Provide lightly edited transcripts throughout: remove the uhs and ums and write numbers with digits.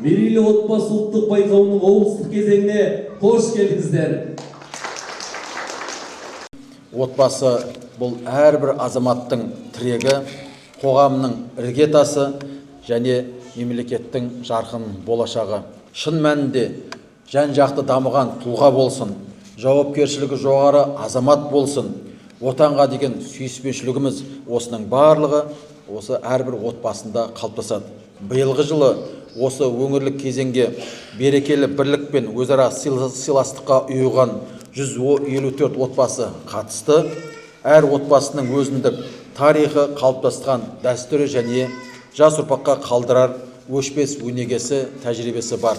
Мерейлі отбасы ұлттық байқауының облыстық кезеңіне қош келдіңіздер. Отбасы бұл әрбір азаматтың тірегі, қоғамның іргетасы және мемлекеттің жарқын болашағы. Шын мәнінде жан-жақты дамыған тұлға болсын, жауапкершілігі жоғары азамат болсын, отанға деген сүйіспеншілігіміз осының барлығы осы әрбір отбасында қалыптасады. Биылғы жылы осы өңірлік кезеңге берекелі бірлік пен өзара сыйластыққа ұйыған 154 отбасы қатысты. Әр отбасының өзіндік тарихы, қалыптасқан дәстүрі және жас ұрпаққа қалдырар өшпес өнегесі, тәжірибесі бар.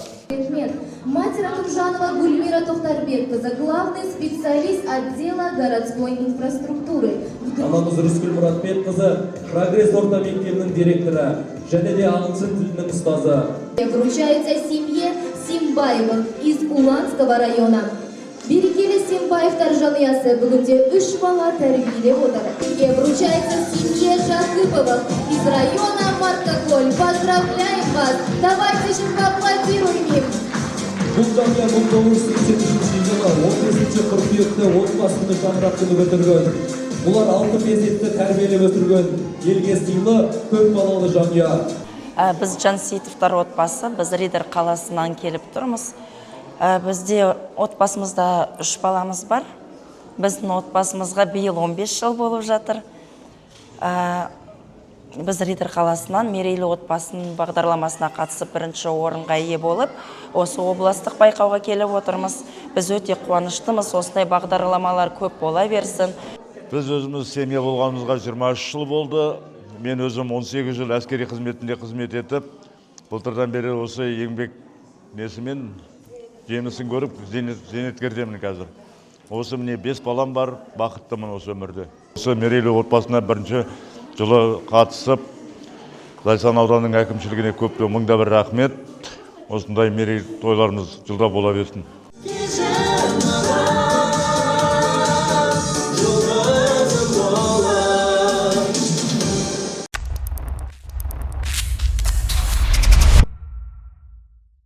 Мать Ратушанова Гульмира Тохтарбекқызы, главный специалист отдела городской инфраструктуры. Анамыз Рыскүл Мұратбекқызы, Прогресс орта мектебінің директоры, және де ағылшын тілінің ұстазы. Вручается семье Симбаевых из Уланского района. Берекелі Симбаевтар жанұясы бүгінде 3 бала тәрбиелеп отыр. Вручается семье Жақыповых из района Маркоколь. Поздравляем вас! Давайте же поаплодируем им! Бұл жанұя 1983 жылы 15 қыркүйекте отбасының шаңырағын көтерген. Бұлар 6 перзентті тәрбиелеп өсірген елге сыйлы көп балалы жанұя. Біз Жансейітовтар отбасы, біз Ридер қаласынан келіп тұрмыз. Бізде отбасымызда 3 баламыз бар. Біздің отбасымызға биыл 15 жыл болып жатыр. Біз Ридер қаласынан мерейлі отбасының бағдарламасына қатысып бірінші орынға ие болып, осы облыстық байқауға келіп отырмыз. Біз өте қуаныштымыз, осындай бағдарламалар көп бола берсін. Біз өзіміз семья болғанымызға 23 жыл болды. Мен өзім 18 жыл әскери қызметінде қызмет етіп, былтырдан бері осы еңбек несімен жемісін көріп, зейнеткердемін қазір. Осы міне 5 балам бар, бақыттымын осы өмірде. Осы мерейлі отбасына бірінші жылы қатысып, Зайсан ауданының әкімшілігіне көптен мыңда бір рахмет. Осындай мерейлі тойларымыз жылда бола берсін.